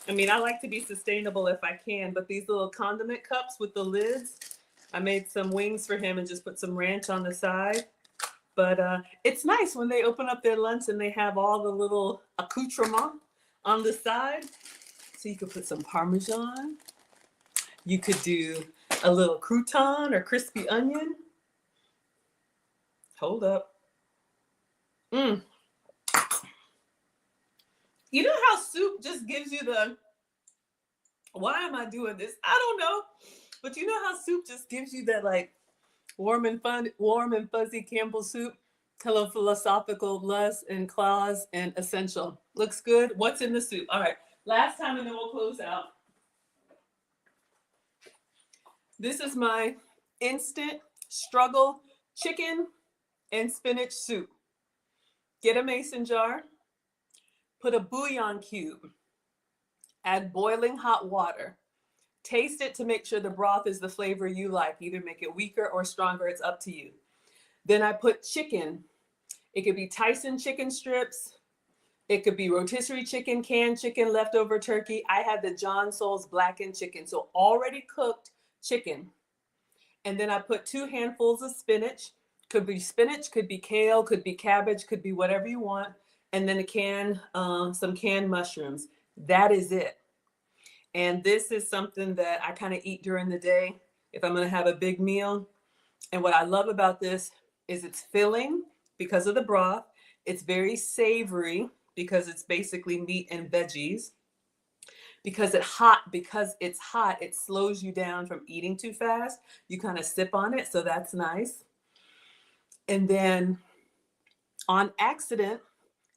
I mean, I like to be sustainable if I can, but these little condiment cups with the lids, I made some wings for him and just put some ranch on the side. But it's nice when they open up their lunch and they have all the little accoutrements on the side. So you could put some Parmesan. You could do a little crouton or crispy onion. Hold up. You know how soup just gives you the, why am I doing this? I don't know. But you know how soup just gives you that like warm and fuzzy Campbell soup? Hello, philosophical, lust and claws and essential. Looks good. What's in the soup? All right. Last time and then we'll close out. This is my instant struggle chicken and spinach soup. Get a mason jar. Put a bouillon cube. Add boiling hot water. Taste it to make sure the broth is the flavor you like. Either make it weaker or stronger. It's up to you. Then I put chicken. It could be Tyson chicken strips. It could be rotisserie chicken, canned chicken, leftover turkey. I had the John Souls blackened chicken, so already cooked chicken. And then I put 2 handfuls of spinach. Could be spinach, could be kale, could be cabbage, could be whatever you want. And then some canned mushrooms. That is it. And this is something that I kind of eat during the day if I'm going to have a big meal. And what I love about this is it's filling because of the broth. It's very savory because it's basically meat and veggies. Because it's hot, it slows you down from eating too fast. You kind of sip on it, so that's nice. And then on accident,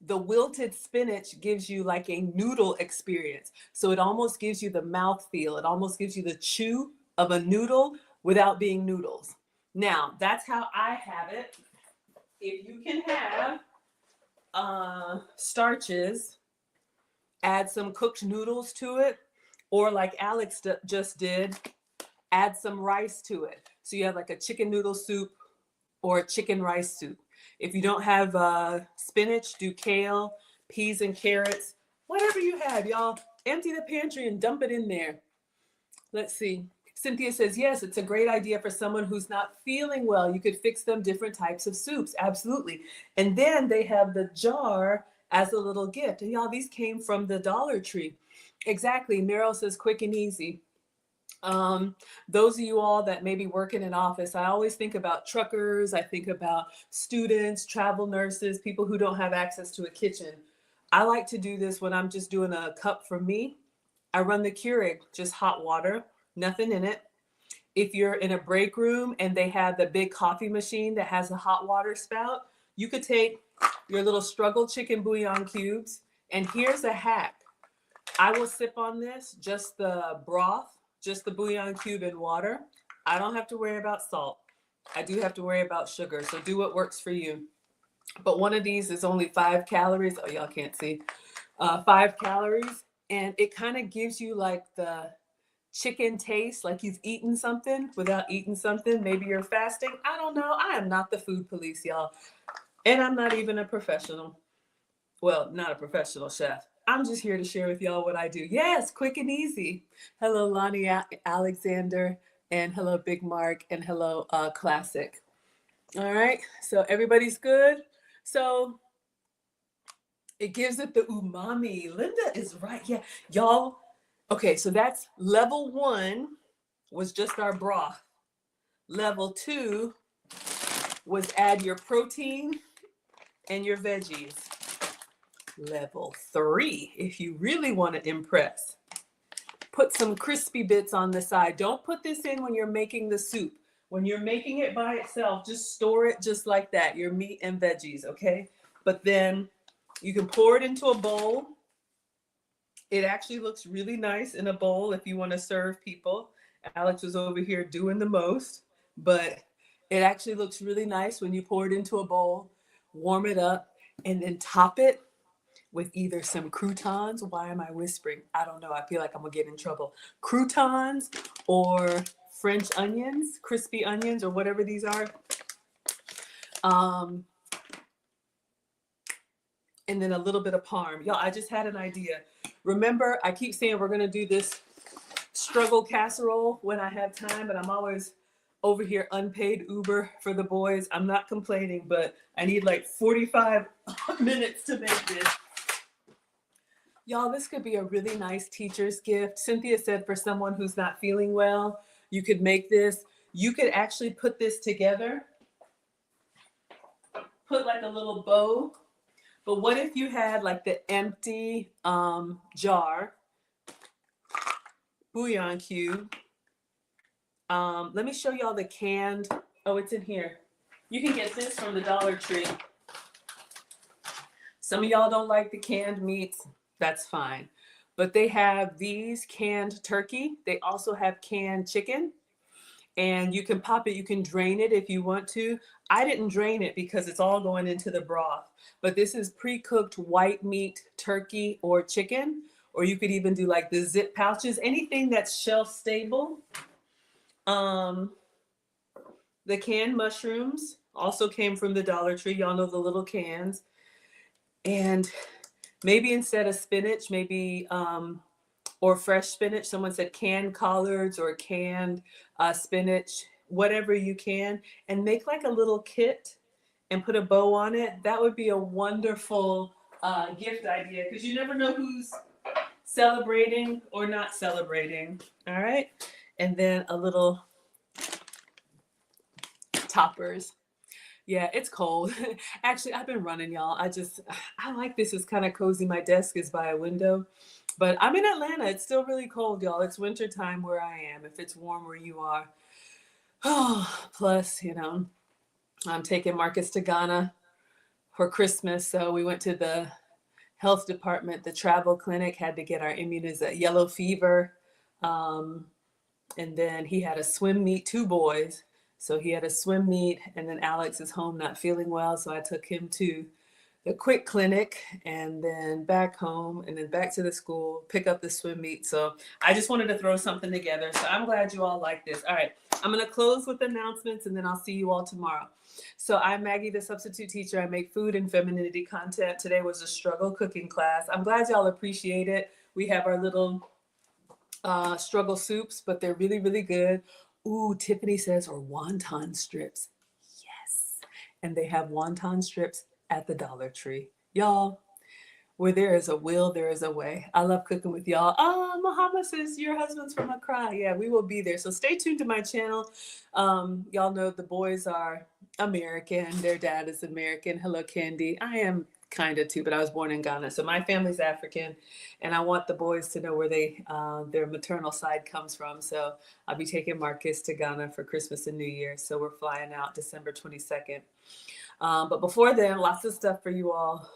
the wilted spinach gives you like a noodle experience. So it almost gives you the mouth feel. It almost gives you the chew of a noodle without being noodles. Now, that's how I have it. If you can have starches, add some cooked noodles to it, or like Alex just did, add some rice to it. So you have like a chicken noodle soup or a chicken rice soup. If you don't have spinach, do kale, peas and carrots, whatever you have, y'all. Empty the pantry and dump it in there. Let's see. Cynthia says, yes, it's a great idea for someone who's not feeling well. You could fix them different types of soups. Absolutely. And then they have the jar as a little gift. And y'all, these came from the Dollar Tree. Exactly. Meryl says, quick and easy. Those of you all that maybe work in an office, I always think about truckers. I think about students, travel nurses, people who don't have access to a kitchen. I like to do this when I'm just doing a cup for me. I run the Keurig, just hot water, nothing in it. If you're in a break room and they have the big coffee machine that has a hot water spout, you could take your little struggle chicken bouillon cubes. And here's a hack. I will sip on this, just the broth, just the bouillon cube and water. I don't have to worry about salt. I do have to worry about sugar. So do what works for you. But one of these is only 5 calories. Oh, y'all can't see. 5 calories. And it kind of gives you like the chicken taste, like you've eaten something without eating something. Maybe you're fasting. I don't know. I am not the food police, y'all. And I'm not even a professional. Well, not a professional chef. I'm just here to share with y'all what I do. Yes, quick and easy. Hello, Lonnie Alexander, and hello, Big Mark, and hello, Classic. All right, so everybody's good. So it gives it the umami. Linda is right. Yeah, y'all. Okay, so that's level 1 was just our broth. Level 2 was add your protein and your veggies. Level 3, if you really want to impress, put some crispy bits on the side. Don't put this in when you're making the soup. When you're making it by itself, just store it just like that, your meat and veggies, okay? But then you can pour it into a bowl. It actually looks really nice in a bowl if you want to serve people. Alex was over here doing the most, but it actually looks really nice when you pour it into a bowl, warm it up, and then top it with either some croutons. Why am I whispering? I don't know. I feel like I'm gonna get in trouble. Croutons or French onions, crispy onions, or whatever these are. And then a little bit of parm. Y'all, I just had an idea. Remember, I keep saying we're gonna do this struggle casserole when I have time, but I'm always over here unpaid Uber for the boys. I'm not complaining, but I need like 45 minutes to make this. Y'all, this could be a really nice teacher's gift. Cynthia said for someone who's not feeling well, you could make this. You could actually put this together, put like a little bow. But what if you had like the empty jar, bouillon cube. Let me show y'all the canned, oh, it's in here. You can get this from the Dollar Tree. Some of y'all don't like the canned meats. That's fine. But they have these canned turkey. They also have canned chicken. And you can pop it, you can drain it if you want to. I didn't drain it because it's all going into the broth. But this is pre-cooked white meat turkey or chicken. Or you could even do like the zip pouches, anything that's shelf stable. The canned mushrooms also came from the Dollar Tree. Y'all know the little cans. And maybe instead of spinach, maybe, or fresh spinach, someone said canned collards or canned spinach, whatever you can, and make like a little kit and put a bow on it. That would be a wonderful gift idea because you never know who's celebrating or not celebrating. All right. And then a little toppers. Yeah, it's cold. Actually, I've been running, y'all. I like this. It's kind of cozy. My desk is by a window, but I'm in Atlanta. It's still really cold, y'all. It's winter time where I am. If it's warm where you are. Oh, plus, I'm taking Marcus to Ghana for Christmas. So we went to the health department, the travel clinic, had to get our immunization, yellow fever. And then he had a swim meet, 2 boys. So he had a swim meet, and then Alex is home not feeling well. So I took him to the quick clinic and then back home and then back to the school, pick up the swim meet. So I just wanted to throw something together. So I'm glad you all like this. All right, I'm going to close with announcements and then I'll see you all tomorrow. So I'm Maggie, the substitute teacher. I make food and femininity content. Today was a struggle cooking class. I'm glad y'all appreciate it. We have our little struggle soups, but they're really, really good. Ooh, Tiffany says, or wonton strips. Yes. And they have wonton strips at the Dollar Tree. Y'all, where there is a will, there is a way. I love cooking with y'all. Oh, Muhammad says your husband's from Accra. Yeah, we will be there. So stay tuned to my channel. Y'all know the boys are American. Their dad is American. Hello, Candy. I am kind of too, but I was born in Ghana. So my family's African, and I want the boys to know where their maternal side comes from. So I'll be taking Marcus to Ghana for Christmas and New Year. So we're flying out December 22nd. But before then, lots of stuff for you all.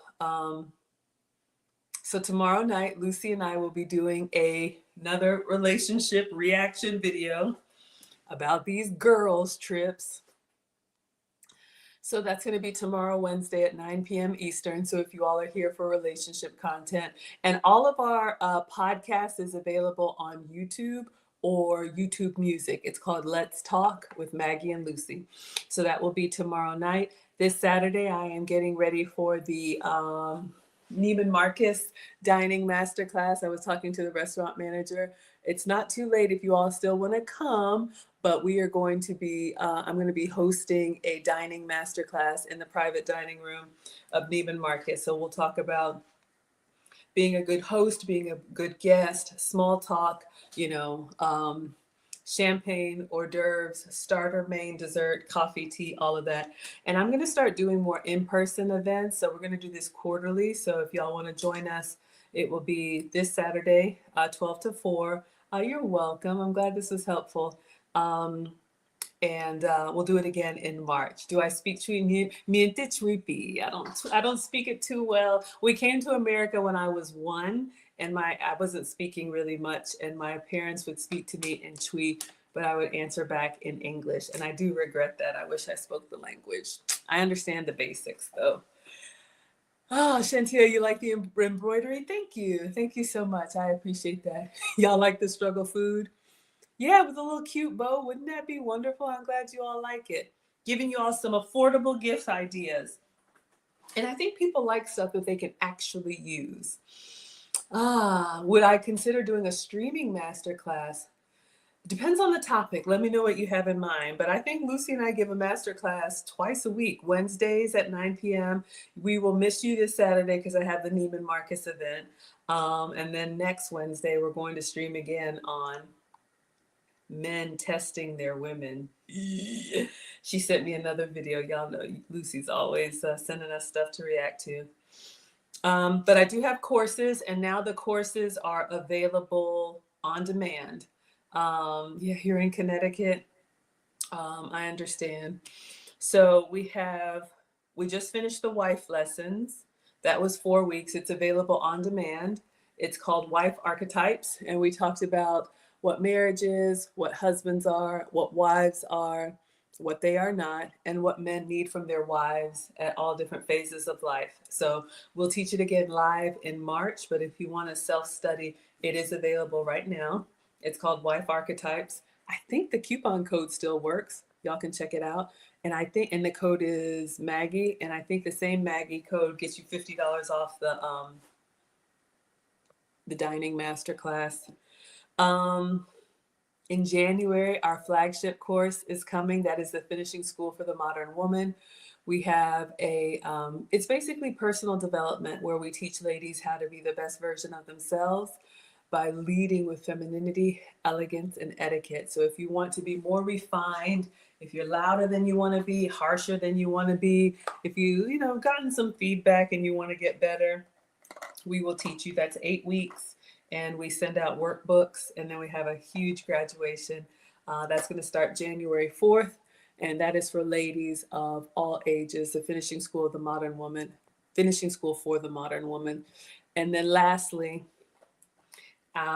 So tomorrow night, Lucy and I will be doing another relationship reaction video about these girls' trips. So that's going to be tomorrow, Wednesday at 9 p.m. Eastern. So if you all are here for relationship content, and all of our podcast is available on YouTube or YouTube Music. It's called Let's Talk with Maggie and Lucy. So that will be tomorrow night. This Saturday, I am getting ready for the Neiman Marcus dining masterclass. I was talking to the restaurant manager. It's not too late if you all still want to come, but we are going to be, I'm going to be hosting a dining masterclass in the private dining room of Neiman Marcus. So we'll talk about being a good host, being a good guest, small talk, champagne, hors d'oeuvres, starter, main, dessert, coffee, tea, all of that. And I'm going to start doing more in-person events. So we're going to do this quarterly. So if y'all want to join us, it will be this Saturday, 12 to 4. You're welcome. I'm glad this was helpful. And we'll do it again in March. Do I speak Miente Trippy? I don't speak it too well. We came to America when I was 1, and I wasn't speaking really much, and my parents would speak to me in Twi, but I would answer back in English, and I do regret that. I wish I spoke the language. I understand the basics though. Oh, Shantia, you like the embroidery? Thank you so much. I appreciate that. Y'all like the struggle food? Yeah, with a little cute bow. Wouldn't that be wonderful? I'm glad you all like it. Giving you all some affordable gift ideas. And I think people like stuff that they can actually use. Would I consider doing a streaming masterclass? Depends on the topic. Let me know what you have in mind. But I think Lucy and I give a masterclass twice a week, Wednesdays at 9 p.m. We will miss you this Saturday because I have the Neiman Marcus event. And then next Wednesday, we're going to stream again on men testing their women. She sent me another video. Y'all know Lucy's always sending us stuff to react to. But I do have courses, and now the courses are available on demand. Yeah, here in Connecticut, I understand. So we just finished the wife lessons. That was 4 weeks. It's available on demand. It's called Wife Archetypes, and we talked about what marriage is, what husbands are, what wives are, what they are not, and what men need from their wives at all different phases of life. So we'll teach it again live in March, but if you want to self-study, it is available right now. It's called Wife Archetypes. I think the coupon code still works. Y'all can check it out. And the code is Maggie, and I think the same Maggie code gets you $50 off the dining masterclass. In January, our flagship course is coming. That is the Finishing School for the Modern Woman. We have it's basically personal development where we teach ladies how to be the best version of themselves by leading with femininity, elegance, and etiquette. So if you want to be more refined, if you're louder than you want to be, harsher than you want to be, if gotten some feedback and you want to get better, we will teach you. That's 8 weeks. And we send out workbooks, and then we have a huge graduation. That's going to start January 4th, and that is for ladies of all ages, the Finishing School of the Modern Woman, Finishing School for the Modern Woman. And then lastly,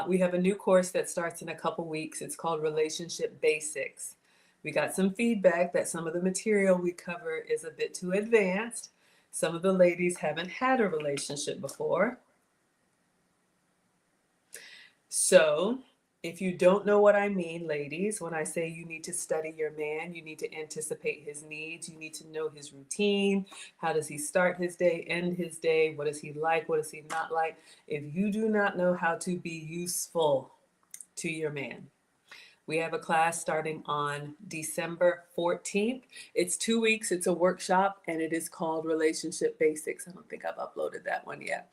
we have a new course that starts in a couple weeks. It's called Relationship Basics. We got some feedback that some of the material we cover is a bit too advanced. Some of the ladies haven't had a relationship before. So if you don't know what I mean, ladies, when I say you need to study your man, you need to anticipate his needs, you need to know his routine. How does he start his day, end his day? What is he like? What is he not like? If you do not know how to be useful to your man, we have a class starting on December 14th. It's 2 weeks. It's a workshop, and it is called Relationship Basics. I don't think I've uploaded that one yet.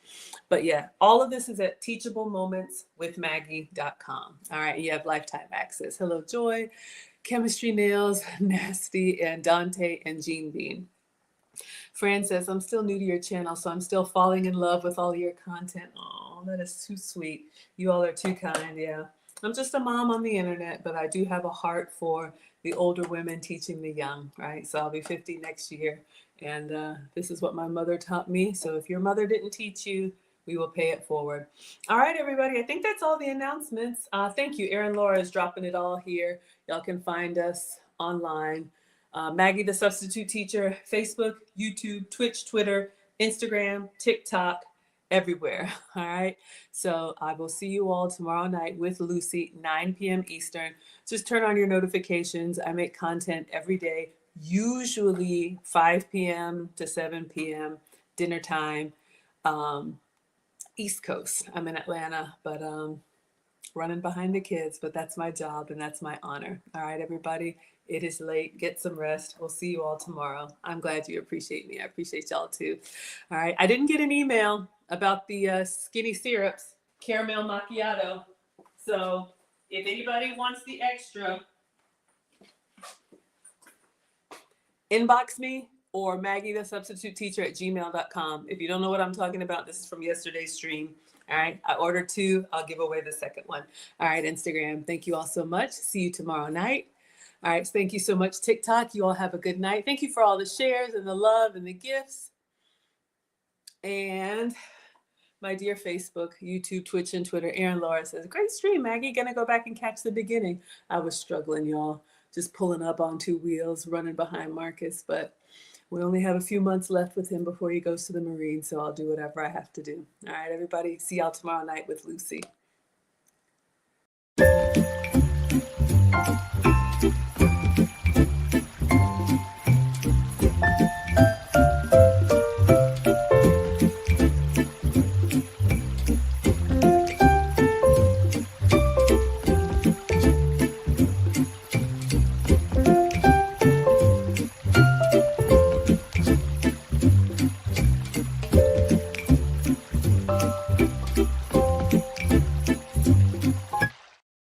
But yeah, all of this is at teachablemomentswithmaggie.com. All right, you have lifetime access. Hello, Joy, Chemistry Nails, Nasty, and Dante, and Jean Bean. Fran says, I'm still new to your channel, so I'm still falling in love with all your content. Oh, that is too sweet. You all are too kind, yeah. I'm just a mom on the internet, but I do have a heart for the older women teaching the young, right? So I'll be 50 next year. And this is what my mother taught me. So if your mother didn't teach you, we will pay it forward. All right, everybody. I think that's all the announcements. Thank you. Erin Laura is dropping it all here. Y'all can find us online. Maggie, the Substitute Teacher, Facebook, YouTube, Twitch, Twitter, Instagram, TikTok, everywhere. All right. So I will see you all tomorrow night with Lucy, 9 p.m. Eastern. Just turn on your notifications. I make content every day, usually 5 p.m. to 7 p.m. dinner time, East Coast. I'm in Atlanta, but running behind the kids, but that's my job and that's my honor. All right, everybody. It is late. Get some rest. We'll see you all tomorrow. I'm glad you appreciate me. I appreciate y'all too. All right. I didn't get an email about the skinny syrups, caramel macchiato. So If anybody wants the extra, inbox me or Maggie, the substitute teacher at gmail.com. If you don't know what I'm talking about, this is from yesterday's stream. All right. I ordered 2. I'll give away the second one. All right. Instagram. Thank you all so much. See you tomorrow night. All right. Thank you so much, TikTok. You all have a good night. Thank you for all the shares and the love and the gifts. And my dear Facebook, YouTube, Twitch, and Twitter, Erin Laura says, great stream, Maggie. Gonna go back and catch the beginning. I was struggling, y'all. Just pulling up on 2 wheels, running behind Marcus. But we only have a few months left with him before he goes to the Marines. So I'll do whatever I have to do. All right, everybody. See y'all tomorrow night with Lucy.